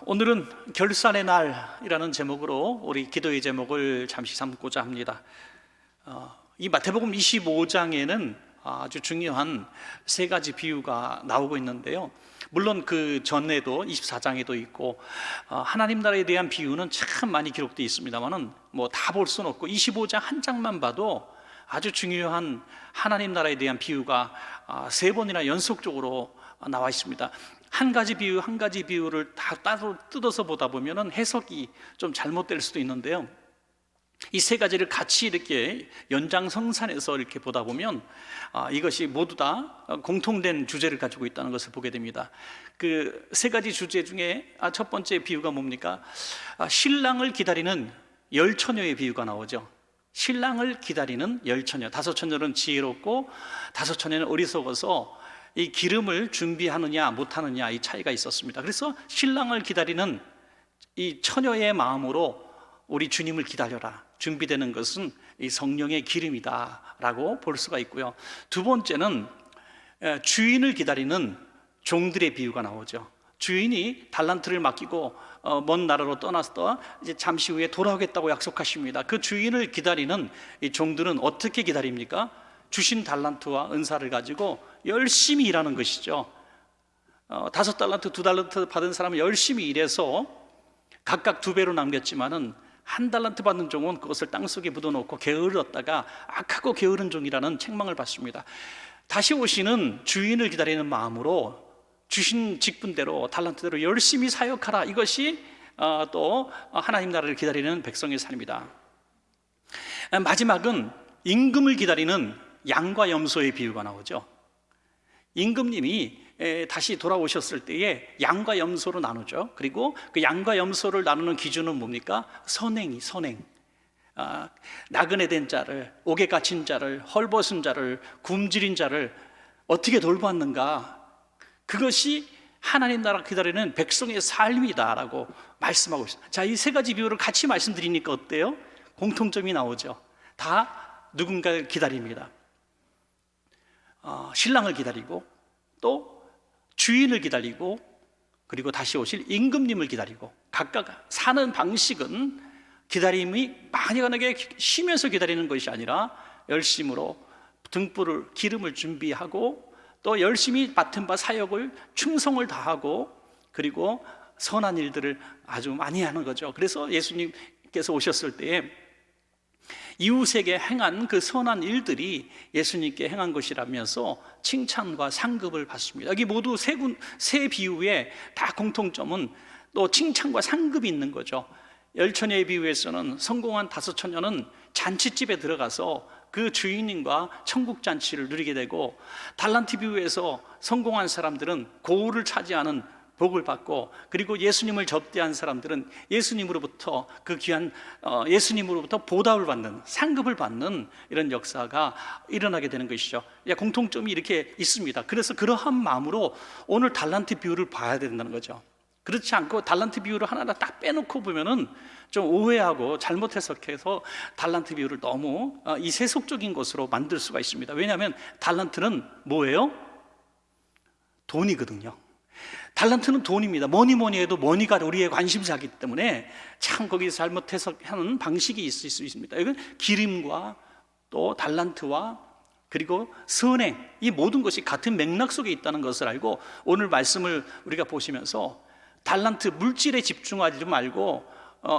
오늘은 결산의 날이라는 제목으로 우리 기도의 제목을 잠시 삼고자 합니다. 이 마태복음 25장에는 아주 중요한 세 가지 비유가 나오고 있는데요, 물론 그 전에도 24장에도 있고 하나님 나라에 대한 비유는 참 많이 기록되어 있습니다만은 뭐 다 볼 수는 없고 25장 한 장만 봐도 아주 중요한 하나님 나라에 대한 비유가 세 번이나 연속적으로 나와 있습니다. 한 가지 비유를 다 따로 뜯어서 보다 보면은 해석이 좀 잘못될 수도 있는데요, 이 세 가지를 같이 이렇게 연장성산해서 이렇게 보다 보면 이것이 모두 다 공통된 주제를 가지고 있다는 것을 보게 됩니다. 그 세 가지 주제 중에 첫 번째 비유가 뭡니까? 신랑을 기다리는 열 처녀의 비유가 나오죠. 신랑을 기다리는 열 처녀, 다섯 처녀는 지혜롭고 다섯 처녀는 어리석어서 이 기름을 준비하느냐 못하느냐 이 차이가 있었습니다. 그래서 신랑을 기다리는 이 처녀의 마음으로 우리 주님을 기다려라, 준비되는 것은 이 성령의 기름이다 라고 볼 수가 있고요. 두 번째는 주인을 기다리는 종들의 비유가 나오죠. 주인이 달란트를 맡기고 먼 나라로 떠나서 이제 잠시 후에 돌아오겠다고 약속하십니다. 그 주인을 기다리는 이 종들은 어떻게 기다립니까? 주신 달란트와 은사를 가지고 열심히 일하는 것이죠. 5달란트, 2달란트 받은 사람은 열심히 일해서 각각 2배로 남겼지만은 1달란트 받는 종은 그것을 땅속에 묻어놓고 게으르다가 악하고 게으른 종이라는 책망을 받습니다. 다시 오시는 주인을 기다리는 마음으로 주신 직분대로 달란트대로 열심히 사역하라, 이것이 또 하나님 나라를 기다리는 백성의 삶이다. 마지막은 임금을 기다리는 양과 염소의 비유가 나오죠. 임금님이 다시 돌아오셨을 때에 양과 염소로 나누죠. 그리고 그 양과 염소를 나누는 기준은 뭡니까? 선행. 나그네 된 자를, 옥에 갇힌 자를, 헐벗은 자를, 굶주린 자를 어떻게 돌보았는가, 그것이 하나님 나라 기다리는 백성의 삶이다라고 말씀하고 있습니다. 자, 이 세 가지 비유를 같이 말씀드리니까 어때요? 공통점이 나오죠. 다 누군가를 기다립니다. 신랑을 기다리고 또 주인을 기다리고 그리고 다시 오실 임금님을 기다리고, 각각 사는 방식은 기다림이 만약에 쉬면서 기다리는 것이 아니라 열심으로 등불을, 기름을 준비하고 또 열심히 맡은 바 사역을 충성을 다하고 그리고 선한 일들을 아주 많이 하는 거죠. 그래서 예수님께서 오셨을 때에 이웃에게 행한 그 선한 일들이 예수님께 행한 것이라면서 칭찬과 상급을 받습니다. 여기 모두 세 비유에 다 공통점은 또 칭찬과 상급이 있는 거죠. 열 처녀의 비유에서는 성공한 다섯 처녀는 잔치집에 들어가서 그 주인님과 천국 잔치를 누리게 되고, 달란트 비유에서 성공한 사람들은 고을을 차지하는 복을 받고, 그리고 예수님을 접대한 사람들은 예수님으로부터 그 귀한 예수님으로부터 보답을 받는, 상급을 받는 이런 역사가 일어나게 되는 것이죠. 공통점이 이렇게 있습니다. 그래서 그러한 마음으로 오늘 달란트 비유를 봐야 된다는 거죠. 그렇지 않고 달란트 비유를 하나하나 딱 빼놓고 보면은 좀 오해하고 잘못 해석해서 달란트 비유를 너무 이 세속적인 것으로 만들 수가 있습니다. 왜냐하면 달란트는 뭐예요? 돈이거든요. 달란트는 돈입니다. 뭐니 해도 머니가 우리의 관심사이기 때문에 참 거기서 잘못 해석하는 방식이 있을 수 있습니다. 이건 기름과 또 달란트와 그리고 선행, 이 모든 것이 같은 맥락 속에 있다는 것을 알고 오늘 말씀을 우리가 보시면서 달란트 물질에 집중하지 말고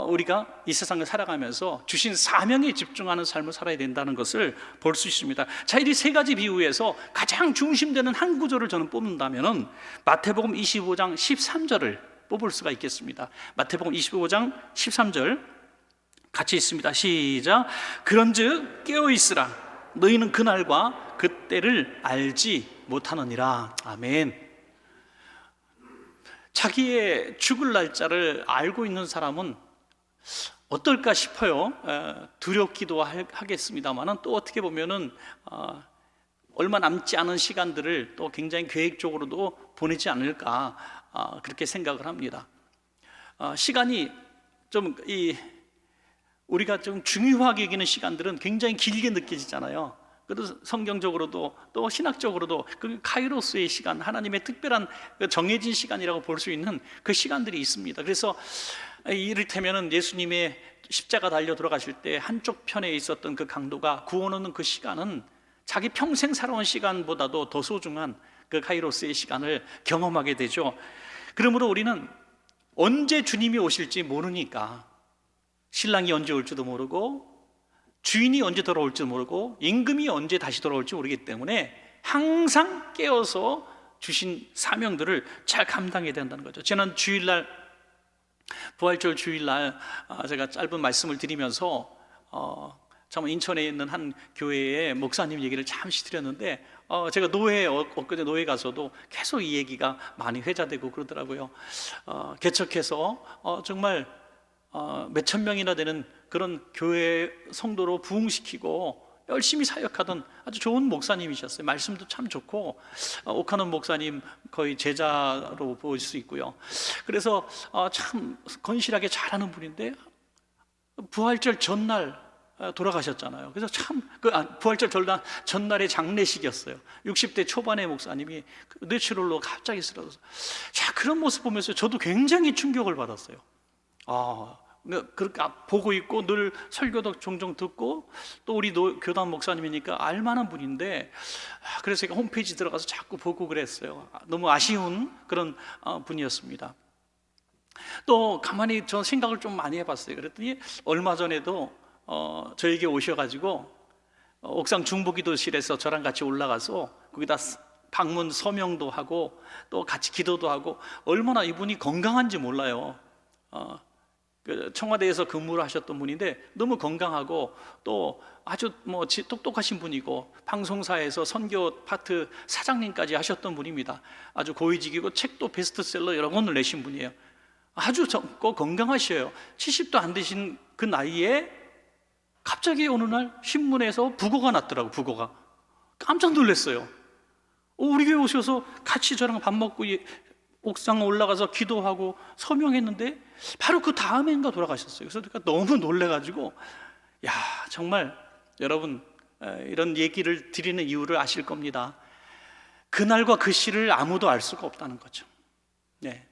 우리가 이 세상을 살아가면서 주신 사명에 집중하는 삶을 살아야 된다는 것을 볼 수 있습니다. 자, 이 세 가지 비유에서 가장 중심되는 한 구절을 저는 뽑는다면은 마태복음 25장 13절을 뽑을 수가 있겠습니다. 마태복음 25장 13절 같이 있습니다. 시작. 그런즉 깨어 있으라, 너희는 그날과 그때를 알지 못하느니라. 아멘. 자기의 죽을 날짜를 알고 있는 사람은 어떨까 싶어요. 두렵기도 하겠습니다만은 또 어떻게 보면은 얼마 남지 않은 시간들을 또 굉장히 계획적으로도 보내지 않을까, 그렇게 생각을 합니다. 시간이 좀 우리가 좀 중요하게 여기는 시간들은 굉장히 길게 느껴지잖아요. 그래서 성경적으로도 또 신학적으로도 그 카이로스의 시간, 하나님의 특별한 정해진 시간이라고 볼 수 있는 그 시간들이 있습니다. 그래서 이를테면은 예수님의 십자가 달려 돌아가실 때 한쪽 편에 있었던 그 강도가 구원 얻는 그 시간은 자기 평생 살아온 시간보다도 더 소중한 그 카이로스의 시간을 경험하게 되죠. 그러므로 우리는 언제 주님이 오실지 모르니까, 신랑이 언제 올지도 모르고 주인이 언제 돌아올지도 모르고 임금이 언제 다시 돌아올지 모르기 때문에 항상 깨어서 주신 사명들을 잘 감당해야 된다는 거죠. 지난 주일날, 부활절 주일날 제가 짧은 말씀을 드리면서 참 인천에 있는 한 교회의 목사님 얘기를 잠시 드렸는데, 제가 엊그제 노회 가서도 계속 이 얘기가 많이 회자되고 그러더라고요. 개척해서 정말 몇천 명이나 되는 그런 교회 성도로 부흥시키고 열심히 사역하던 아주 좋은 목사님이셨어요. 말씀도 참 좋고, 오카논 목사님 거의 제자로 볼 수 있고요. 그래서 참 건실하게 잘하는 분인데 부활절 전날 돌아가셨잖아요. 그래서 참 부활절 전날의 장례식이었어요. 60대 초반의 목사님이 뇌출혈로 갑자기 쓰러져서, 자, 그런 모습 보면서 저도 굉장히 충격을 받았어요. 그렇게 보고 있고 늘 설교도 종종 듣고, 또 우리 교단 목사님이니까 알만한 분인데, 그래서 제가 홈페이지 들어가서 자꾸 보고 그랬어요. 너무 아쉬운 그런 분이었습니다. 또 가만히 저 생각을 좀 많이 해봤어요. 그랬더니 얼마 전에도 저에게 오셔가지고 옥상 중보기도실에서 저랑 같이 올라가서 거기다 방문 서명도 하고 또 같이 기도도 하고, 얼마나 이분이 건강한지 몰라요. 청와대에서 근무를 하셨던 분인데 너무 건강하고 또 아주 똑똑하신 분이고, 방송사에서 선교 파트 사장님까지 하셨던 분입니다. 아주 고위직이고 책도 베스트셀러 여러 권을 내신 분이에요. 아주 젊고 건강하셔요. 70도 안 되신 그 나이에 갑자기 어느 날 신문에서 부고가 났더라고. 부고가 깜짝 놀랐어요. 우리 교회 오셔서 같이 저랑 밥 먹고 옥상 올라가서 기도하고 서명했는데 바로 그 다음엔가 돌아가셨어요. 그래서 제가 너무 놀래가지고, 야, 정말 여러분, 이런 얘기를 드리는 이유를 아실 겁니다. 그날과 그 시를 아무도 알 수가 없다는 거죠. 네.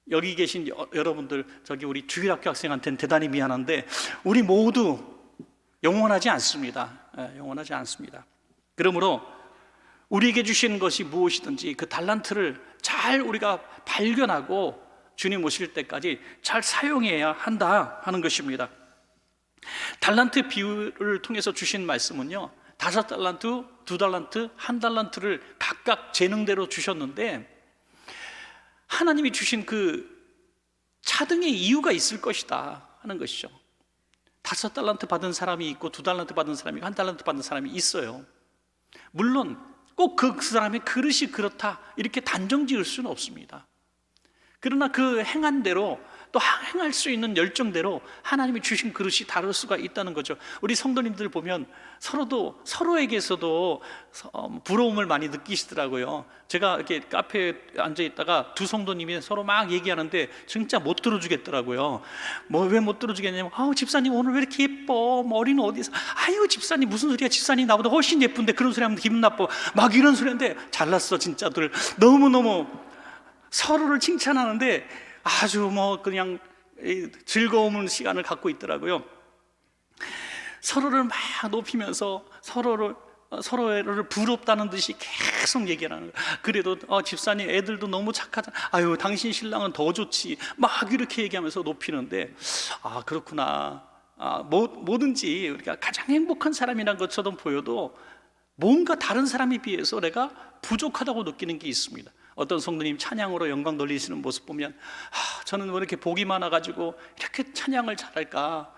여기 계신 여러분들, 저기 우리 주일학교 학생한테는 대단히 미안한데 우리 모두 영원하지 않습니다. 영원하지 않습니다. 그러므로 우리에게 주신 것이 무엇이든지 그 달란트를 잘 우리가 발견하고 주님 오실 때까지 잘 사용해야 한다 하는 것입니다. 달란트 비유를 통해서 주신 말씀은요, 5달란트, 2달란트, 1달란트를 각각 재능대로 주셨는데, 하나님이 주신 그 차등의 이유가 있을 것이다 하는 것이죠. 5달란트 받은 사람이 있고 2달란트 받은 사람이 있고 1달란트 받은 사람이 있어요. 물론 꼭 그 사람의 그릇이 그렇다 이렇게 단정 지을 수는 없습니다. 그러나 그 행한 대로, 또 행할 수 있는 열정대로 하나님이 주신 그릇이 다를 수가 있다는 거죠. 우리 성도님들 보면 서로에게서도 부러움을 많이 느끼시더라고요. 제가 이렇게 카페에 앉아 있다가 두 성도님이 서로 막 얘기하는데 진짜 못 들어주겠더라고요. 왜 못 들어주겠냐면, 집사님 오늘 왜 이렇게 예뻐? 머리는 어디서? 아유, 집사님 무슨 소리야? 집사님 나보다 훨씬 예쁜데 그런 소리 하면 기분 나빠. 막 이런 소리 하는데, 잘났어 진짜들. 너무너무 서로를 칭찬하는데 아주 그냥 즐거운 시간을 갖고 있더라고요. 서로를 막 높이면서 서로를 부럽다는 듯이 계속 얘기하는 거예요. 그래도 집사님 애들도 너무 착하잖아. 아유, 당신 신랑은 더 좋지. 막 이렇게 얘기하면서 높이는데, 그렇구나. 뭐든지 우리가 가장 행복한 사람이란 것처럼 보여도 뭔가 다른 사람에 비해서 내가 부족하다고 느끼는 게 있습니다. 어떤 성도님 찬양으로 영광 돌리시는 모습 보면, 저는 왜 이렇게 복이 많아가지고 이렇게 찬양을 잘할까.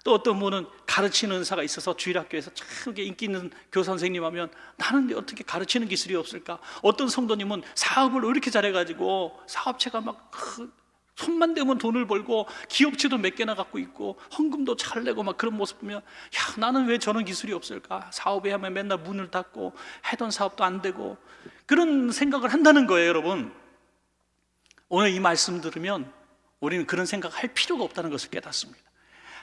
또 어떤 분은 가르치는 은사가 있어서 주일학교에서 참 인기 있는 교사 선생님 하면, 나는 어떻게 가르치는 기술이 없을까. 어떤 성도님은 사업을 왜 이렇게 잘해가지고 사업체가 막 손만 대면 돈을 벌고 기업체도 몇 개나 갖고 있고 헌금도 잘 내고 막 그런 모습 보면, 나는 왜 저런 기술이 없을까. 사업에 하면 맨날 문을 닫고 해던 사업도 안 되고, 그런 생각을 한다는 거예요. 여러분, 오늘 이 말씀 들으면 우리는 그런 생각 할 필요가 없다는 것을 깨닫습니다.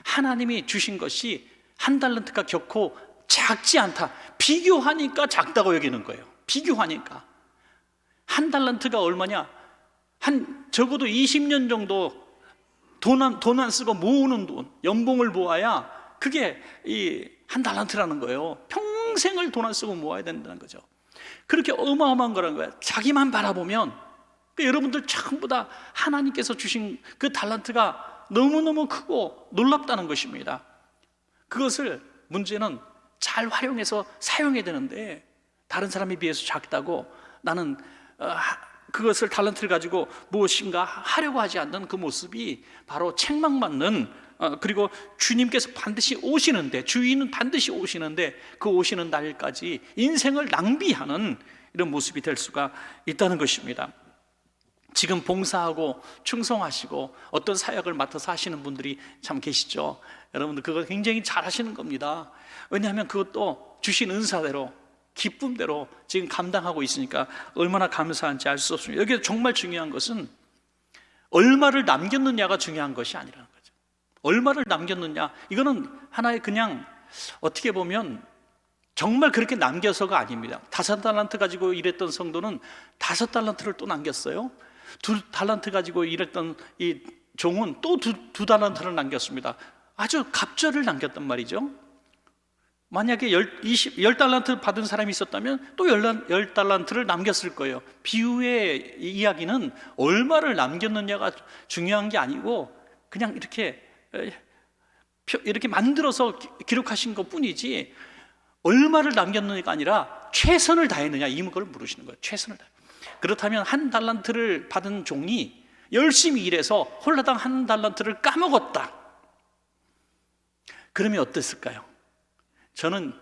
하나님이 주신 것이 1달란트가 결코 작지 않다. 비교하니까 작다고 여기는 거예요. 비교하니까. 한 달란트가 얼마냐? 한 적어도 20년 정도 돈 안 쓰고 모으는 돈, 연봉을 모아야 그게 이 한 달란트라는 거예요. 평생을 돈 안 쓰고 모아야 된다는 거죠. 그렇게 어마어마한 거라는 거예요. 자기만 바라보면 여러분들 전부 다 하나님께서 주신 그 달란트가 너무너무 크고 놀랍다는 것입니다. 그것을 문제는 잘 활용해서 사용해야 되는데 다른 사람에 비해서 작다고 나는 그것을 달란트를 가지고 무엇인가 하려고 하지 않는 그 모습이 바로 책망받는, 그리고 주님께서 반드시 오시는데, 주인은 반드시 오시는데 그 오시는 날까지 인생을 낭비하는 이런 모습이 될 수가 있다는 것입니다. 지금 봉사하고 충성하시고 어떤 사역을 맡아서 하시는 분들이 참 계시죠. 여러분들 그거 굉장히 잘 하시는 겁니다. 왜냐하면 그것도 주신 은사대로 기쁨대로 지금 감당하고 있으니까 얼마나 감사한지 알 수 없습니다. 여기서 정말 중요한 것은 얼마를 남겼느냐가 중요한 것이 아니라는 거죠. 얼마를 남겼느냐, 이거는 하나의 그냥 어떻게 보면 정말 그렇게 남겨서가 아닙니다. 5달란트 가지고 일했던 성도는 5달란트를 또 남겼어요. 2달란트 가지고 일했던 이 종은 또 2달란트를 남겼습니다. 아주 갑절을 남겼단 말이죠. 만약에 10달란트 받은 사람이 있었다면 또 10달란트를 남겼을 거예요. 비유의 이야기는 얼마를 남겼느냐가 중요한 게 아니고 그냥 이렇게 만들어서 기록하신 것 뿐이지 얼마를 남겼느냐가 아니라 최선을 다했느냐, 이걸 물으시는 거예요. 최선을 다해. 그렇다면 1달란트를 받은 종이 열심히 일해서 홀라당 1달란트를 까먹었다. 그러면 어땠을까요? 저는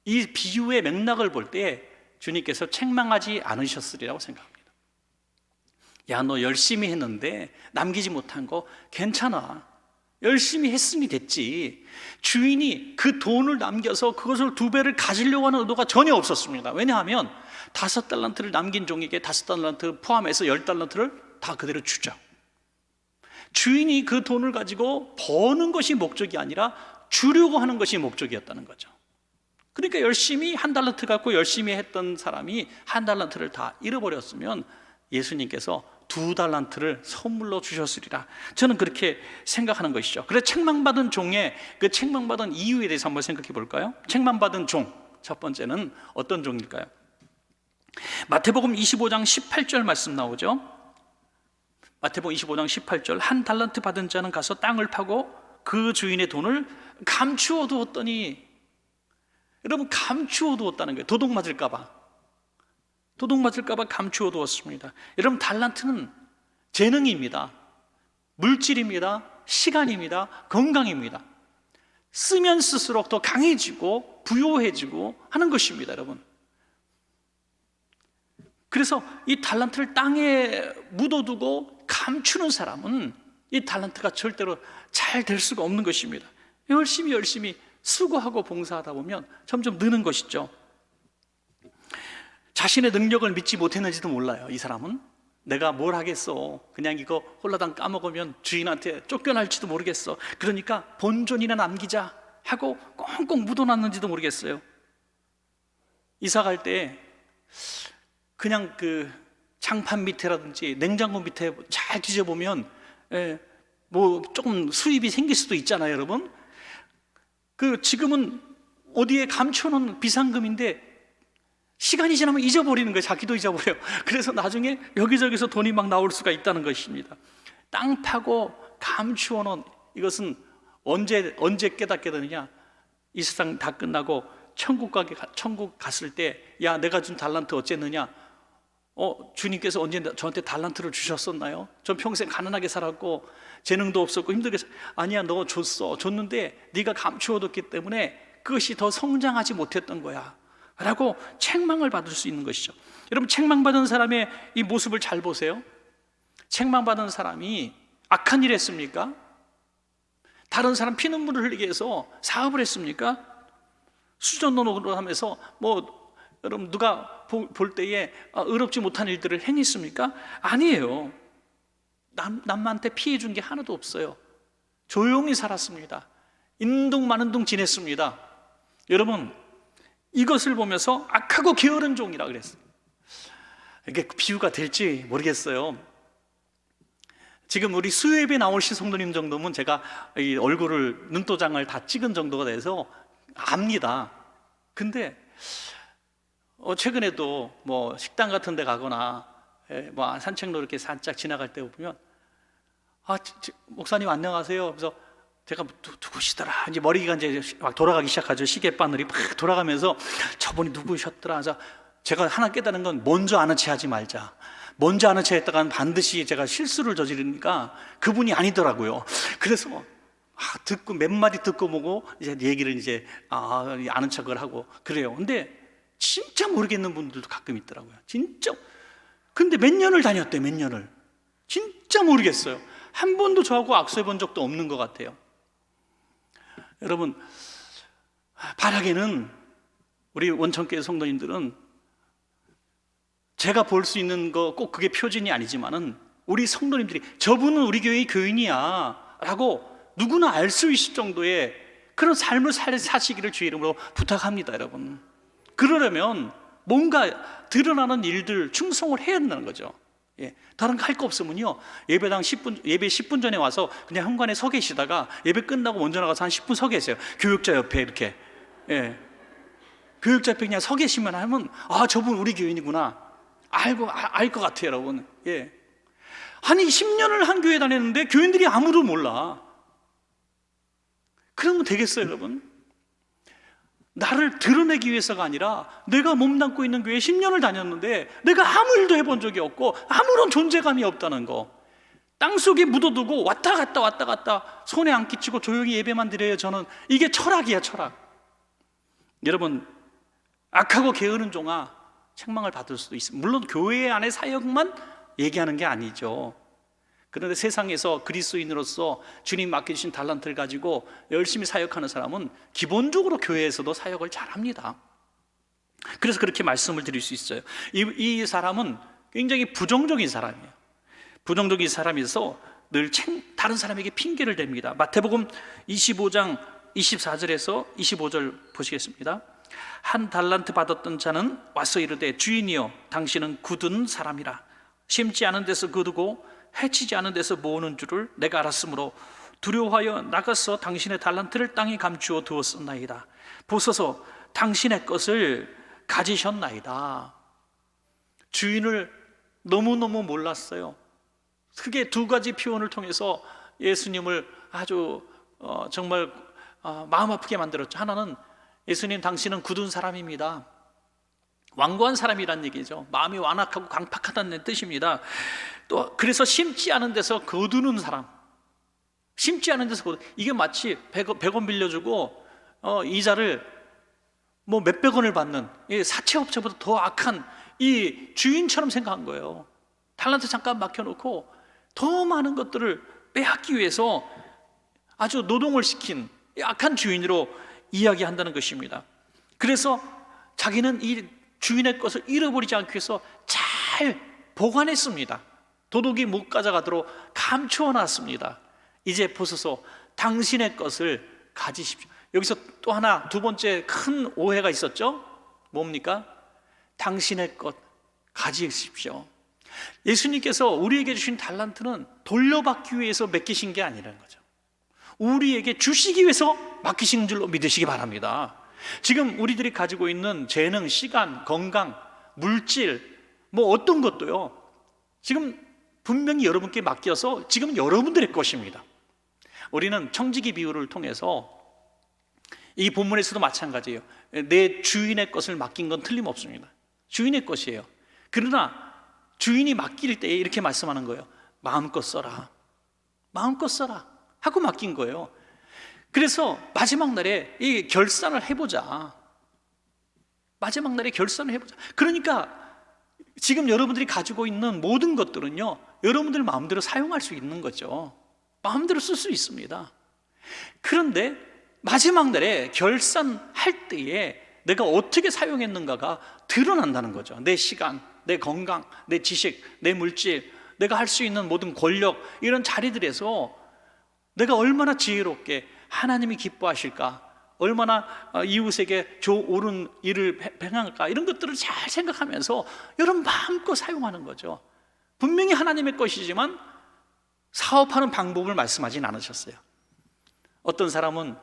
이 비유의 맥락을 볼 때 주님께서 책망하지 않으셨으리라고 생각합니다. 야, 너 열심히 했는데 남기지 못한 거 괜찮아. 열심히 했으니 됐지. 주인이 그 돈을 남겨서 그것을 2배를 가지려고 하는 의도가 전혀 없었습니다. 왜냐하면 5달란트를 남긴 종에게 5달란트 포함해서 10달란트를 다 그대로 주죠. 주인이 그 돈을 가지고 버는 것이 목적이 아니라 주려고 하는 것이 목적이었다는 거죠. 그러니까 열심히 1달란트 갖고 열심히 했던 사람이 1달란트를 다 잃어버렸으면 예수님께서 2달란트를 선물로 주셨으리라. 저는 그렇게 생각하는 것이죠. 그래서 책망받은 종의 그 책망받은 이유에 대해서 한번 생각해 볼까요? 책망받은 종, 첫 번째는 어떤 종일까요? 마태복음 25장 18절 말씀 나오죠. 마태복음 25장 18절, 1달란트 받은 자는 가서 땅을 파고 그 주인의 돈을 감추어 두었더니, 여러분 감추어 두었다는 거예요. 도둑 맞을까봐 감추어 두었습니다. 여러분 달란트는 재능입니다. 물질입니다. 시간입니다. 건강입니다. 쓰면 쓸수록 더 강해지고 부요해지고 하는 것입니다, 여러분. 그래서 이 달란트를 땅에 묻어두고 감추는 사람은 이 달란트가 절대로 잘 될 수가 없는 것입니다. 열심히 수고하고 봉사하다 보면 점점 느는 것이죠. 자신의 능력을 믿지 못했는지도 몰라요. 이 사람은 내가 뭘 하겠어, 그냥 이거 홀라당 까먹으면 주인한테 쫓겨날지도 모르겠어, 그러니까 본전이나 남기자 하고 꽁꽁 묻어놨는지도 모르겠어요. 이사 갈 때 그냥 그 장판 밑에라든지 냉장고 밑에 잘 뒤져보면 뭐 조금 수입이 생길 수도 있잖아요, 여러분. 그 지금은 어디에 감춰놓은 비상금인데 시간이 지나면 잊어버리는 거예요. 자기도 잊어버려요. 그래서 나중에 여기저기서 돈이 막 나올 수가 있다는 것입니다. 땅 파고 감추어놓은 이것은 언제 깨닫게 되느냐? 이 세상 다 끝나고 천국 갔을 때, 야, 내가 준 달란트 어쨌느냐? 주님께서 언제 저한테 달란트를 주셨었나요? 전 평생 가난하게 살았고 재능도 없었고 힘들게 아니야, 너 줬는데 네가 감추어뒀기 때문에 그것이 더 성장하지 못했던 거야 라고 책망을 받을 수 있는 것이죠. 여러분, 책망받은 사람의 이 모습을 잘 보세요. 책망받은 사람이 악한 일 했습니까? 다른 사람 피눈물을 흘리게 해서 사업을 했습니까? 수전노릇을 하면서 여러분 누가 볼 때에 의롭지 못한 일들을 행했습니까? 아니에요. 남한테 피해 준 게 하나도 없어요. 조용히 살았습니다. 인둥마는둥 지냈습니다. 여러분, 이것을 보면서 악하고 게으른 종이라 그랬어요. 이게 비유가 될지 모르겠어요. 지금 우리 수요예배 나오신 성도님 정도면 제가 이 얼굴을, 눈도장을 다 찍은 정도가 돼서 압니다. 근데 최근에도 뭐 식당 같은 데 가거나 뭐 산책로 이렇게 살짝 지나갈 때 보면 목사님 안녕하세요. 그래서 제가 누구시더라? 이제 머리가 이제 막 돌아가기 시작하죠. 시계바늘이 막 돌아가면서 저분이 누구셨더라? 그래서 제가 하나 깨달은 건 먼저 아는 체 하지 말자. 먼저 아는 체 했다간 반드시 제가 실수를 저지르니까 그분이 아니더라고요. 그래서 듣고 몇 마디 듣고 보고 이제 얘기를 이제 아는 척을 하고 그래요. 근데 진짜 모르겠는 분들도 가끔 있더라고요. 진짜. 근데 몇 년을 다녔대요. 몇 년을. 진짜 모르겠어요. 한 번도 저하고 악수해 본 적도 없는 것 같아요. 여러분, 바라기는 우리 원천교회 성도님들은 제가 볼 수 있는 거 꼭 그게 표준이 아니지만은 우리 성도님들이 저분은 우리 교회의 교인이야 라고 누구나 알 수 있을 정도의 그런 삶을 사시기를 주의 이름으로 부탁합니다. 여러분, 그러려면 뭔가 드러나는 일들 충성을 해야 된다는 거죠. 다른 거 할 거 없으면요, 예배당 10분, 예배 10분 전에 와서 그냥 현관에 서 계시다가 예배 끝나고 먼저 나가서 한 10분 서 계세요. 교육자 옆에 이렇게. 교육자 옆에 그냥 서 계시면 하면 저분 우리 교인이구나 알 것 같아요. 여러분. 아니 10년을 한 교회 다녔는데 교인들이 아무도 몰라. 그러면 되겠어요? 여러분, 나를 드러내기 위해서가 아니라 내가 몸담고 있는 교회에 10년을 다녔는데 내가 아무 일도 해본 적이 없고 아무런 존재감이 없다는 거, 땅속에 묻어두고 왔다 갔다 손에 안 끼치고 조용히 예배만 드려요. 저는 이게 철학이야, 철학. 여러분, 악하고 게으른 종아, 책망을 받을 수도 있습니다. 물론 교회 안의 사역만 얘기하는 게 아니죠. 그런데 세상에서 그리스도인으로서 주님 맡겨주신 달란트를 가지고 열심히 사역하는 사람은 기본적으로 교회에서도 사역을 잘합니다. 그래서 그렇게 말씀을 드릴 수 있어요. 이 사람은 굉장히 부정적인 사람이에요. 부정적인 사람이어서 늘 다른 사람에게 핑계를 댑니다. 마태복음 25장 24절에서 25절 보시겠습니다. 한 달란트 받았던 자는 와서 이르되 주인이여 당신은 굳은 사람이라 심지 않은 데서 거두고 해치지 않은 데서 모으는 줄을 내가 알았으므로 두려워하여 나가서 당신의 달란트를 땅에 감추어 두었었나이다. 보소서 당신의 것을 가지셨나이다. 주인을 너무너무 몰랐어요. 크게 두 가지 표현을 통해서 예수님을 아주 정말 마음 아프게 만들었죠. 하나는 예수님 당신은 굳은 사람입니다. 완고한 사람이란 얘기죠. 마음이 완악하고 강팍하다는 뜻입니다. 또 그래서 심지 않은 데서 거두는 사람, 심지 않은 데서 이게 마치 100원 빌려주고 이자를 뭐 몇백 원을 받는 사채업체보다 더 악한 이 주인처럼 생각한 거예요. 달란트 잠깐 맡겨놓고 더 많은 것들을 빼앗기 위해서 아주 노동을 시킨 악한 주인으로 이야기한다는 것입니다. 그래서 자기는 이 주인의 것을 잃어버리지 않기 위해서 잘 보관했습니다. 도둑이 못 가져가도록 감추어 놨습니다. 이제 보소서 당신의 것을 가지십시오. 여기서 또 하나, 두 번째 큰 오해가 있었죠. 뭡니까? 당신의 것 가지십시오. 예수님께서 우리에게 주신 달란트는 돌려받기 위해서 맡기신 게 아니라는 거죠. 우리에게 주시기 위해서 맡기신 줄로 믿으시기 바랍니다. 지금 우리들이 가지고 있는 재능, 시간, 건강, 물질 뭐 어떤 것도요, 지금 분명히 여러분께 맡겨서 지금 여러분들의 것입니다. 우리는 청지기 비유를 통해서 이 본문에서도 마찬가지예요. 내 주인의 것을 맡긴 건 틀림없습니다. 주인의 것이에요. 그러나 주인이 맡길 때 이렇게 말씀하는 거예요. 마음껏 써라, 마음껏 써라 하고 맡긴 거예요. 그래서 마지막 날에 이 결산을 해보자. 마지막 날에 결산을 해보자. 그러니까 지금 여러분들이 가지고 있는 모든 것들은요, 여러분들 마음대로 사용할 수 있는 거죠. 마음대로 쓸 수 있습니다. 그런데 마지막 날에 결산할 때에 내가 어떻게 사용했는가가 드러난다는 거죠. 내 시간, 내 건강, 내 지식, 내 물질, 내가 할 수 있는 모든 권력, 이런 자리들에서 내가 얼마나 지혜롭게 하나님이 기뻐하실까, 얼마나 이웃에게 옳은 일을 행할까, 이런 것들을 잘 생각하면서 여러분 마음껏 사용하는 거죠. 분명히 하나님의 것이지만 사업하는 방법을 말씀하진 않으셨어요. 어떤 사람은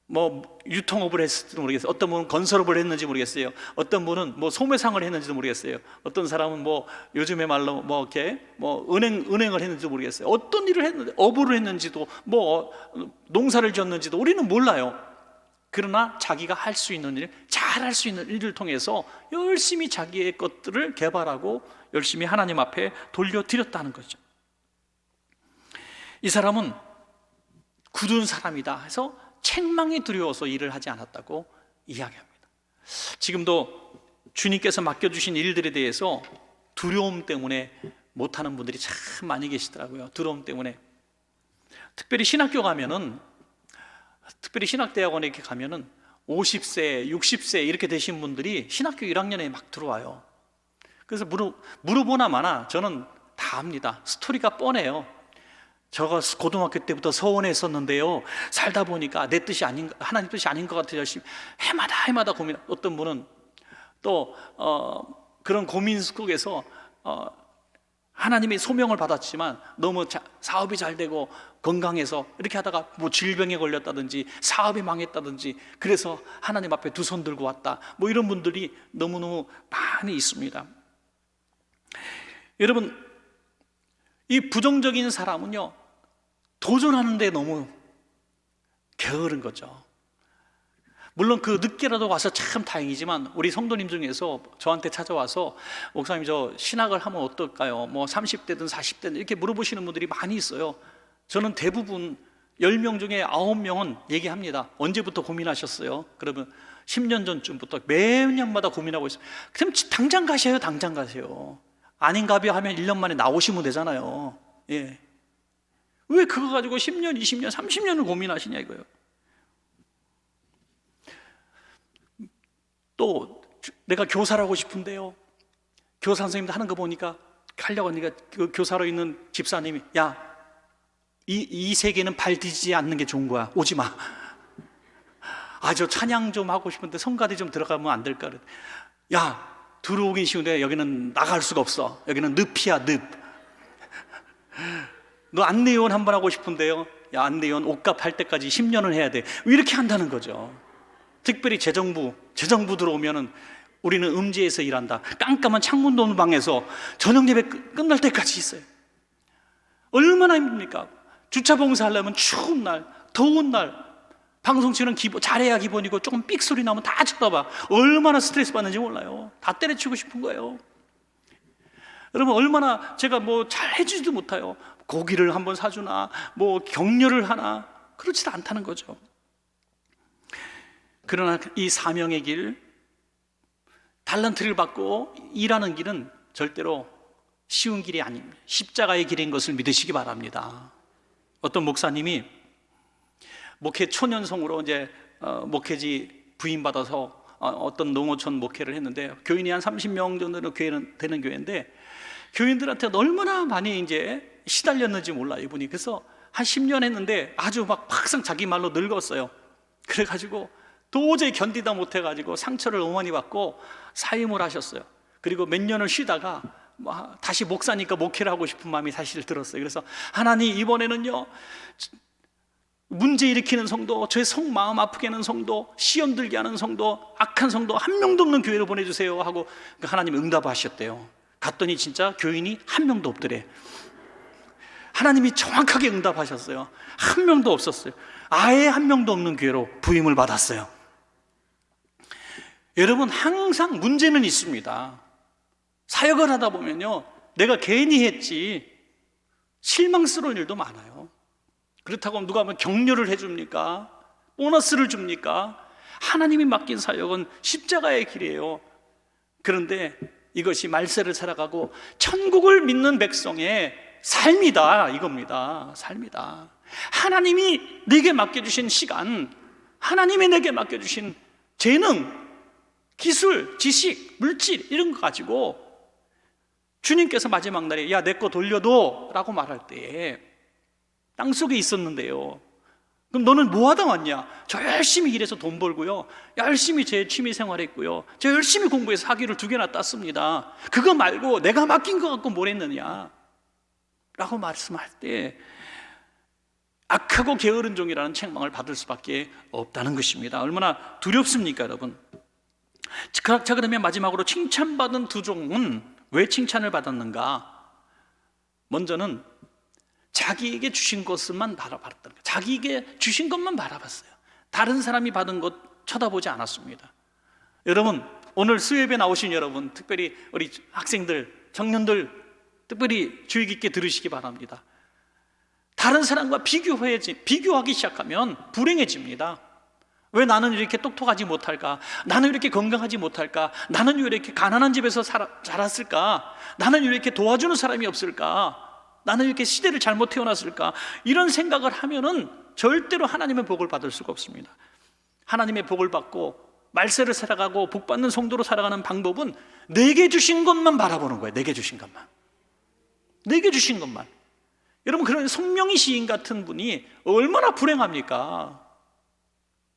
뭐 유통업을 했을지도 모르겠어요. 어떤 분은 건설업을 했는지 모르겠어요. 어떤 분은 뭐 소매상을 했는지도 모르겠어요. 어떤 사람은 뭐 요즘에 말로 뭐 이렇게 뭐 은행을 했는지도 모르겠어요. 어떤 일을 했는지, 어부를 했는지도, 뭐 농사를 지었는지도 우리는 몰라요. 그러나 자기가 할 수 있는 일, 잘 할 수 있는 일을 통해서 열심히 자기의 것들을 개발하고 열심히 하나님 앞에 돌려드렸다는 거죠. 이 사람은 굳은 사람이다 해서 책망이 두려워서 일을 하지 않았다고 이야기합니다. 지금도 주님께서 맡겨주신 일들에 대해서 두려움 때문에 못하는 분들이 참 많이 계시더라고요. 두려움 때문에. 특별히 신학교 가면은, 특별히 신학대학원에 이렇게 가면은 50세, 60세 이렇게 되신 분들이 신학교 1학년에 막 들어와요. 그래서 물어보나 마나 저는 다 압니다. 스토리가 뻔해요. 저가 고등학교 때부터 서원에 있었는데요, 살다 보니까 내 뜻이 아닌, 하나님 뜻이 아닌 것 같아서 열심히 해마다 고민. 어떤 분은 또 그런 고민 속에서 하나님의 소명을 받았지만 너무 사업이 잘 되고 건강해서 이렇게 하다가 뭐 질병에 걸렸다든지 사업이 망했다든지 그래서 하나님 앞에 두 손 들고 왔다, 뭐 이런 분들이 너무너무 많이 있습니다. 여러분, 이 부정적인 사람은요, 도전하는 데 너무 게으른 거죠. 물론 그 늦게라도 와서 참 다행이지만 우리 성도님 중에서 저한테 찾아와서 목사님 저 신학을 하면 어떨까요? 뭐 30대든 40대든 이렇게 물어보시는 분들이 많이 있어요. 저는 대부분 10명 중에 9명은 얘기합니다. 언제부터 고민하셨어요? 그러면 10년 전쯤부터 매년마다 고민하고 있어요. 그럼 당장 가셔요. 당장 가세요. 아닌가벼 하면 1년 만에 나오시면 되잖아요. 예. 왜 그거 가지고 10년, 20년, 30년을 고민하시냐 이거예요. 또 내가 교사라고 싶은데요, 교사 선생님도 하는 거 보니까 하려고 하니까 그 교사로 있는 집사님이, 야, 이 세계는 발 디디지 않는 게 좋은 거야. 오지 마. 아, 저 찬양 좀 하고 싶은데 성가대 좀 들어가면 안 될까? 야, 들어오긴 쉬운데 여기는 나갈 수가 없어. 여기는 늪이야, 늪. 너 안내위원 한번 하고 싶은데요, 야, 안내위원 옷값 할 때까지 10년을 해야 돼. 이렇게 한다는 거죠. 특별히 재정부 들어오면은 우리는 음지에서 일한다. 깜깜한 창문도 없는 방에서 저녁 예배 끝날 때까지 있어요. 얼마나 힘듭니까? 주차 봉사하려면 추운 날, 더운 날, 방송치는 잘해야 기본이고 조금 삑 소리 나면 다 쳐다봐. 얼마나 스트레스 받는지 몰라요. 다 때려치고 싶은 거예요. 여러분, 얼마나 제가 뭐 잘 해주지도 못해요. 고기를 한번 사주나 뭐 격려를 하나, 그렇지도 않다는 거죠. 그러나 이 사명의 길, 달란트를 받고 일하는 길은 절대로 쉬운 길이 아닙니다. 십자가의 길인 것을 믿으시기 바랍니다. 어떤 목사님이 목회 초년성으로 이제 목회지 부임받아서 어떤 농어촌 목회를 했는데, 교인이 한 30명 정도 되는 교회인데 교인들한테 얼마나 많이 이제 시달렸는지 몰라요, 이분이. 그래서 한 10년 했는데 아주 막 막상 자기 말로 늙었어요. 그래가지고 도저히 견디다 못해가지고 상처를 어머니 받고 사임을 하셨어요. 그리고 몇 년을 쉬다가 다시 목사니까 목회를 하고 싶은 마음이 사실 들었어요. 그래서 하나님, 이번에는요, 문제 일으키는 성도, 제 마음 아프게 하는 성도, 시험 들게 하는 성도, 악한 성도 한 명도 없는 교회로 보내주세요 하고 하나님 응답하셨대요. 갔더니 진짜 교인이 한 명도 없더래. 하나님이 정확하게 응답하셨어요. 한 명도 없었어요. 아예 한 명도 없는 교회로 부임을 받았어요. 여러분, 항상 문제는 있습니다. 사역을 하다 보면요, 내가 괜히 했지 실망스러운 일도 많아요. 그렇다고 누가 하면 격려를 해줍니까? 보너스를 줍니까? 하나님이 맡긴 사역은 십자가의 길이에요. 그런데 이것이 말세를 살아가고 천국을 믿는 백성의 삶이다, 이겁니다. 삶이다. 하나님이 내게 맡겨주신 시간, 하나님이 내게 맡겨주신 재능, 기술, 지식, 물질, 이런 거 가지고 주님께서 마지막 날에 야, 내 거 돌려둬 라고 말할 때 땅속에 있었는데요, 그럼 너는 뭐 하다 왔냐? 저 열심히 일해서 돈 벌고요, 열심히 제 취미 생활했고요, 저 열심히 공부해서 학위를 2개나 땄습니다. 그거 말고 내가 맡긴 거 갖고 뭘 했느냐? 라고 말씀할 때 악하고 게으른 종이라는 책망을 받을 수밖에 없다는 것입니다. 얼마나 두렵습니까, 여러분? 자, 그러면 마지막으로 칭찬받은 두 종은 왜 칭찬을 받았는가? 먼저는 자기에게 주신 것만 바라봤다는 거예요. 자기에게 주신 것만 바라봤어요. 다른 사람이 받은 것 쳐다보지 않았습니다. 여러분, 오늘 수협에 나오신 여러분, 특별히 우리 학생들, 청년들, 특별히 주의 깊게 들으시기 바랍니다. 다른 사람과 비교하기 시작하면 불행해집니다. 왜 나는 이렇게 똑똑하지 못할까? 나는 이렇게 건강하지 못할까? 나는 왜 이렇게 가난한 집에서 자랐을까? 나는 왜 이렇게 도와주는 사람이 없을까? 나는 이렇게 시대를 잘못 태어났을까? 이런 생각을 하면은 절대로 하나님의 복을 받을 수가 없습니다. 하나님의 복을 받고 말세를 살아가고 복 받는 성도로 살아가는 방법은 내게 주신 것만 바라보는 거예요. 내게 주신 것만. 내게 주신 것만. 여러분, 그런 송명희 시인 같은 분이 얼마나 불행합니까?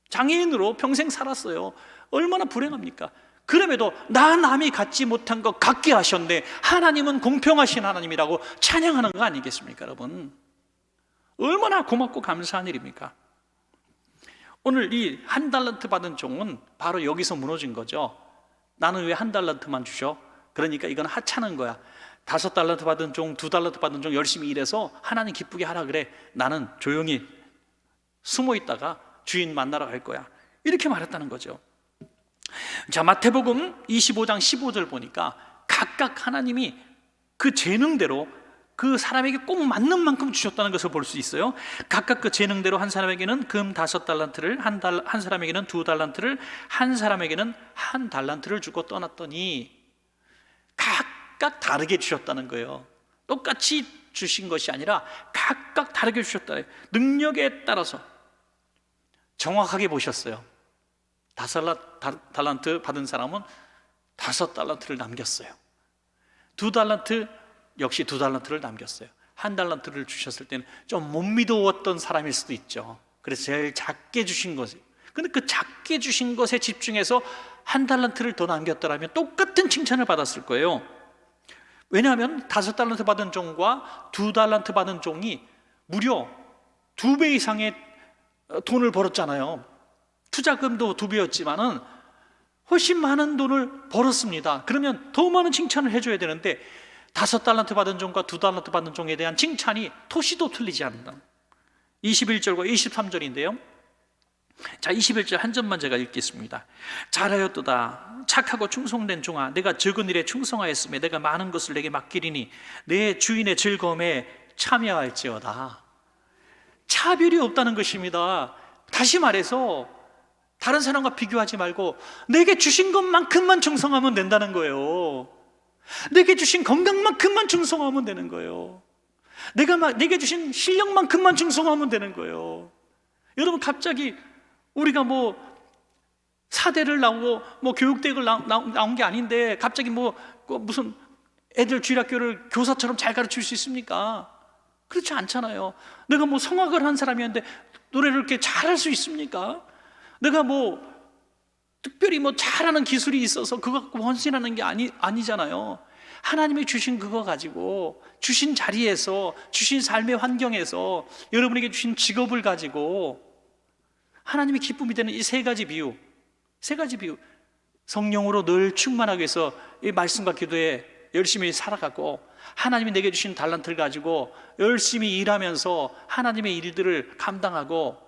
장애인으로 평생 살았어요. 얼마나 불행합니까? 그럼에도 나 남이 갖지 못한 것 갖게 하셨네. 하나님은 공평하신 하나님이라고 찬양하는 거 아니겠습니까, 여러분? 얼마나 고맙고 감사한 일입니까? 오늘 이 1달란트 받은 종은 바로 여기서 무너진 거죠. 나는 왜 1달란트만 주셔? 그러니까 이건 하찮은 거야. 5달란트 받은 종, 2달란트 받은 종 열심히 일해서 하나님 기쁘게 하라 그래. 나는 조용히 숨어 있다가 주인 만나러 갈 거야. 이렇게 말했다는 거죠. 자, 마태복음 25장 15절 보니까 각각 하나님이 그 재능대로 그 사람에게 꼭 맞는 만큼 주셨다는 것을 볼 수 있어요. 각각 그 재능대로 한 사람에게는 금 5달란트를, 한 사람에게는 2달란트를, 한 사람에게는 1달란트를 주고 떠났더니 각각 다르게 주셨다는 거예요. 똑같이 주신 것이 아니라 각각 다르게 주셨다. 능력에 따라서 정확하게 보셨어요. 5달란트 받은 사람은 5달란트를 남겼어요. 2달란트 역시 2달란트를 남겼어요. 1달란트를 주셨을 때는 좀 못 믿어왔던 사람일 수도 있죠. 그래서 제일 작게 주신 것이, 근데 그 작게 주신 것에 집중해서 1달란트를 더 남겼더라면 똑같은 칭찬을 받았을 거예요. 왜냐하면 5달란트 받은 종과 2달란트 받은 종이 무려 2배 이상의 돈을 벌었잖아요. 투자금도 2배였지만은 훨씬 많은 돈을 벌었습니다. 그러면 더 많은 칭찬을 해줘야 되는데 5달란트 받은 종과 2달란트 받은 종에 대한 칭찬이 토시도 틀리지 않는다. 21절과 23절인데요. 자, 21절 한 점만 제가 읽겠습니다. 잘하였도다 착하고 충성된 종아, 내가 적은 일에 충성하였으며 내가 많은 것을 내게 맡기리니 내 주인의 즐거움에 참여할지어다. 차별이 없다는 것입니다. 다시 말해서 다른 사람과 비교하지 말고 내게 주신 것만큼만 충성하면 된다는 거예요. 내게 주신 건강만큼만 충성하면 되는 거예요. 내게 주신 실력만큼만 충성하면 되는 거예요. 여러분, 갑자기 우리가 뭐 사대를 나오고 뭐 교육대학을 나온 게 아닌데 갑자기 무슨 애들 주일학교를 교사처럼 잘 가르칠 수 있습니까? 그렇지 않잖아요. 내가 뭐 성악을 한 사람이었는데 노래를 이렇게 잘할 수 있습니까? 내가 뭐 특별히 뭐 잘하는 기술이 있어서 그거 갖고 헌신하는 게 아니잖아요. 하나님이 주신 그거 가지고, 주신 자리에서, 주신 삶의 환경에서, 여러분에게 주신 직업을 가지고 하나님의 기쁨이 되는 이 3가지 비유, 성령으로 늘 충만하기 위해서 이 말씀과 기도에 열심히 살아가고, 하나님이 내게 주신 달란트를 가지고 열심히 일하면서 하나님의 일들을 감당하고,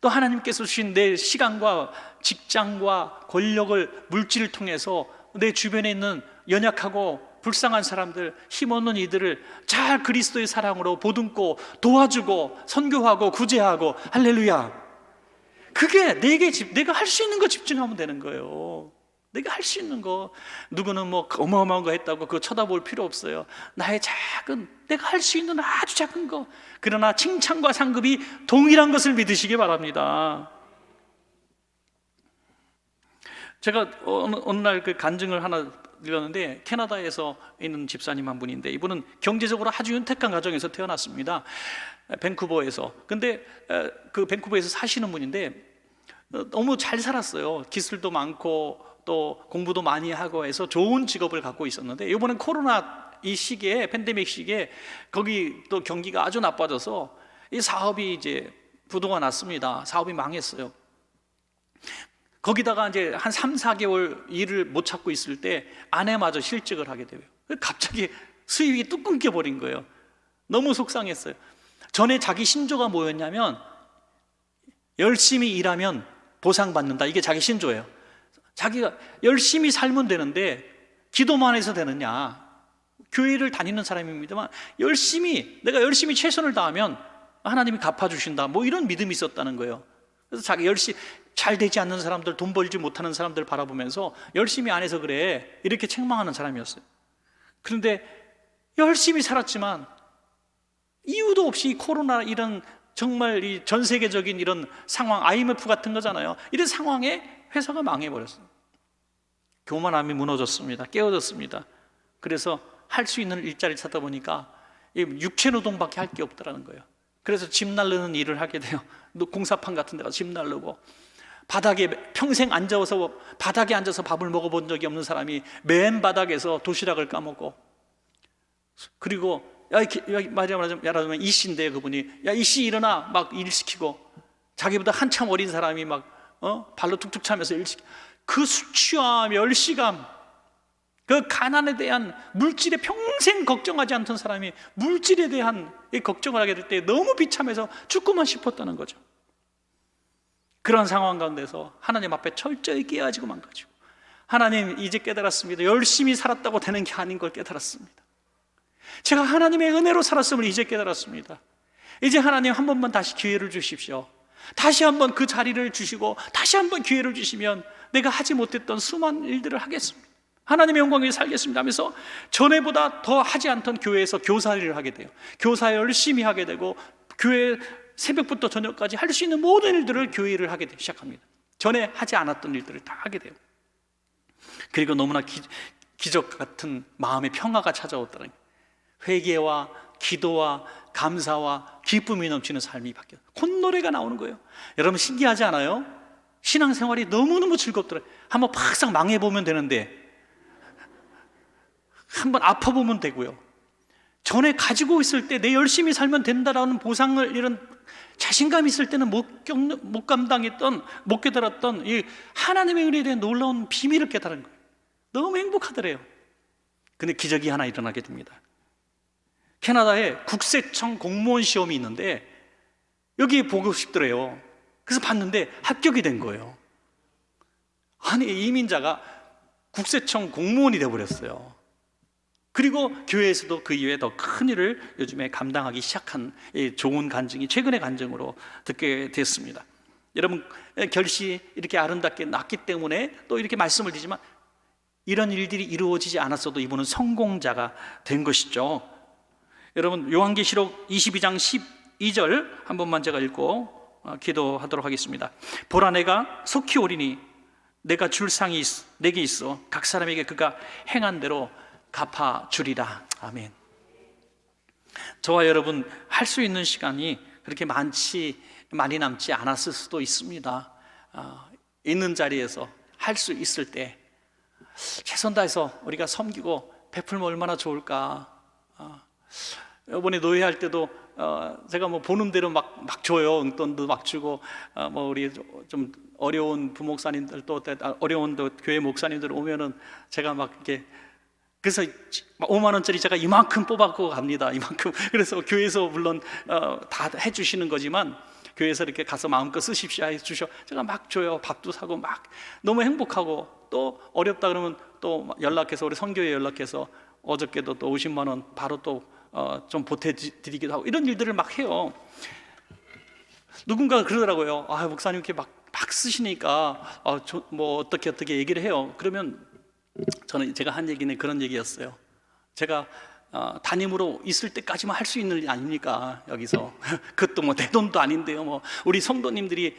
또 하나님께서 주신 내 시간과 직장과 권력을, 물질을 통해서 내 주변에 있는 연약하고 불쌍한 사람들, 힘없는 이들을 잘 그리스도의 사랑으로 보듬고 도와주고 선교하고 구제하고, 할렐루야. 그게 내가 할 수 있는 거 집중하면 되는 거예요. 내가 할 수 있는 거. 누구는 뭐 어마어마한 거 했다고 그거 쳐다볼 필요 없어요. 나의 작은, 내가 할 수 있는 아주 작은 거. 그러나 칭찬과 상급이 동일한 것을 믿으시기 바랍니다. 제가 어느 날 그 간증을 하나 들었는데, 캐나다에서 있는 집사님 한 분인데, 이분은 경제적으로 아주 윤택한 가정에서 태어났습니다. 밴쿠버에서. 근데 그 밴쿠버에서 사시는 분인데 너무 잘 살았어요. 기술도 많고 또 공부도 많이 하고 해서 좋은 직업을 갖고 있었는데, 이번엔 코로나 이 시기에, 팬데믹 시기에 거기 또 경기가 아주 나빠져서 이 사업이 이제 부도가 났습니다. 사업이 망했어요. 거기다가 이제 한 3, 4개월 일을 못 찾고 있을 때 아내마저 실직을 하게 돼요. 갑자기 수입이 뚝 끊겨버린 거예요. 너무 속상했어요. 전에 자기 신조가 뭐였냐면, 열심히 일하면 보상받는다. 이게 자기 신조예요. 자기가 열심히 살면 되는데 기도만 해서 되느냐. 교회를 다니는 사람입니다만 내가 열심히 최선을 다하면 하나님이 갚아주신다, 뭐 이런 믿음이 있었다는 거예요. 그래서 자기 열심히 잘 되지 않는 사람들, 돈 벌지 못하는 사람들 바라보면서 열심히 안 해서 그래, 이렇게 책망하는 사람이었어요. 그런데 열심히 살았지만 이유도 없이 코로나, 이런 정말 이 전 세계적인 이런 상황, IMF 같은 거잖아요. 이런 상황에 회사가 망해버렸어요. 교만함이 무너졌습니다. 깨어졌습니다. 그래서 할 수 있는 일자리를 찾다 보니까 육체 노동밖에 할 게 없더라는 거예요. 그래서 집 나르는 일을 하게 돼요. 공사판 같은 데 가서 집 나르고, 바닥에 평생 앉아서 바닥에 앉아서 밥을 먹어본 적이 없는 사람이 맨 바닥에서 도시락을 까먹고, 그리고 말하자면 이씨인데, 그분이 야 이씨 일어나 막 일 시키고, 자기보다 한참 어린 사람이 막 발로 툭툭 차면서 일 시키고, 그 수치와 멸시감, 그 가난에 대한, 물질에 평생 걱정하지 않던 사람이 물질에 대한 걱정을 하게 될 때 너무 비참해서 죽고만 싶었다는 거죠. 그런 상황 가운데서 하나님 앞에 철저히 깨어지고 망가지고, 하나님 이제 깨달았습니다. 열심히 살았다고 되는 게 아닌 걸 깨달았습니다. 제가 하나님의 은혜로 살았음을 이제 깨달았습니다. 이제 하나님 한 번만 다시 기회를 주십시오. 다시 한번 그 자리를 주시고 다시 한번 기회를 주시면 내가 하지 못했던 수많은 일들을 하겠습니다. 하나님의 영광 위에 살겠습니다 하면서 전에보다 더 하지 않던 교회에서 교사 일을 하게 돼요. 교사 열심히 하게 되고, 교회 새벽부터 저녁까지 할 수 있는 모든 일들을 교회 일을 하게 시작합니다. 전에 하지 않았던 일들을 다 하게 돼요. 그리고 너무나 기적 같은 마음의 평화가 찾아오더라고요. 회개와 기도와 감사와 기쁨이 넘치는 삶이 바뀌어요. 콧노래가 나오는 거예요. 여러분 신기하지 않아요? 신앙생활이 너무너무 즐겁더라고요. 한번 팍싹 망해보면 되는데 한번 아파보면 되고요. 전에 가지고 있을 때 내 열심히 살면 된다라는 보상을, 이런 자신감이 있을 때는 못 감당했던, 못 깨달았던 이 하나님의 은혜에 대한 놀라운 비밀을 깨달은 거예요. 너무 행복하더래요. 근데 기적이 하나 일어나게 됩니다. 캐나다에 국세청 공무원 시험이 있는데 여기에 보고 싶더래요. 그래서 봤는데 합격이 된 거예요. 아니, 이민자가 국세청 공무원이 되어버렸어요. 그리고 교회에서도 그 이외에 더 큰 일을 요즘에 감당하기 시작한 좋은 간증이 최근의 간증으로 듣게 됐습니다. 여러분, 결실이 이렇게 아름답게 났기 때문에 또 이렇게 말씀을 드리지만, 이런 일들이 이루어지지 않았어도 이분은 성공자가 된 것이죠. 여러분, 요한계시록 22장 12절 한 번만 제가 읽고 기도하도록 하겠습니다. 보라, 내가 속히 오리니 내가 줄 상이 내게 있어 각 사람에게 그가 행한 대로 갚아주리라. 아멘. 저와 여러분 할 수 있는 시간이 그렇게 많이 남지 않았을 수도 있습니다. 있는 자리에서 할 수 있을 때 최선 다해서 우리가 섬기고 베풀면 얼마나 좋을까. 이번에 노예할 때도 제가 뭐 보는 대로 막 줘요. 용돈도 막 주고, 뭐 우리 좀 어려운 부목사님들, 또 어려운 또 교회 목사님들 오면은 제가 막 이렇게, 그래서 5만 원짜리 제가 이만큼 뽑아갖고 갑니다. 이만큼. 그래서 교회에서 물론 다 해주시는 거지만, 교회에서 이렇게 가서 마음껏 쓰십시오 해주셔. 제가 막 줘요. 밥도 사고 막 너무 행복하고, 또 어렵다 그러면 또 연락해서, 우리 선교회 연락해서 어저께도 또 50만 원 바로 또 좀 보태드리기도 하고, 이런 일들을 막 해요. 누군가가 그러더라고요. 아, 목사님 이렇게 막 쓰시니까 뭐 어떻게 얘기를 해요. 그러면 제가 한 얘기는 그런 얘기였어요. 제가 담임으로 있을 때까지만 할 수 있는 일 아닙니까? 여기서 그것도 뭐 내 돈도 아닌데요. 뭐 우리 성도님들이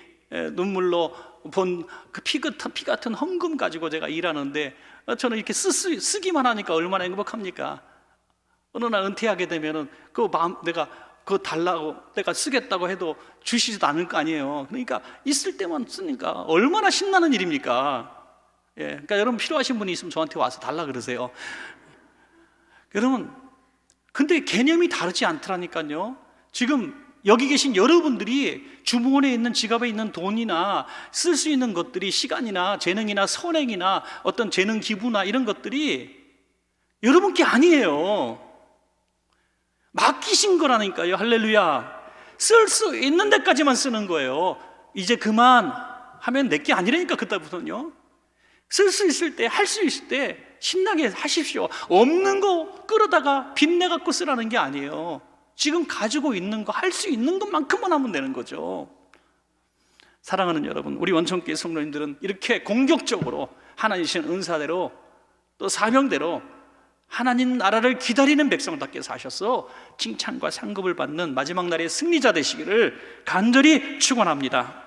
눈물로 본 그 피 같은 헌금 가지고 제가 일하는데, 저는 이렇게 쓰기만 하니까 얼마나 행복합니까? 어느 날 은퇴하게 되면은 그 마음, 내가 그거 달라고 내가 쓰겠다고 해도 주시지도 않을 거 아니에요. 그러니까 있을 때만 쓰니까 얼마나 신나는 일입니까? 예, 그러니까 여러분 필요하신 분이 있으면 저한테 와서 달라 그러세요. 여러분, 근데 개념이 다르지 않더라니까요. 지금 여기 계신 여러분들이 주머니에 있는 지갑에 있는 돈이나 쓸 수 있는 것들이 시간이나 재능이나 선행이나 어떤 재능 기부나 이런 것들이 여러분 게 아니에요. 맡기신 거라니까요. 할렐루야. 쓸 수 있는 데까지만 쓰는 거예요. 이제 그만 하면 내 게 아니라니까. 그때부터는요. 쓸 수 있을 때, 할 수 있을 때 신나게 하십시오. 없는 거 끌어다가 빚내 갖고 쓰라는 게 아니에요. 지금 가지고 있는 거, 할 수 있는 것만큼만 하면 되는 거죠. 사랑하는 여러분, 우리 원천교회 성도님들은 이렇게 공격적으로 하나님 주신 은사대로 또 사명대로 하나님 나라를 기다리는 백성답게 사셔서 칭찬과 상급을 받는 마지막 날의 승리자 되시기를 간절히 축원합니다.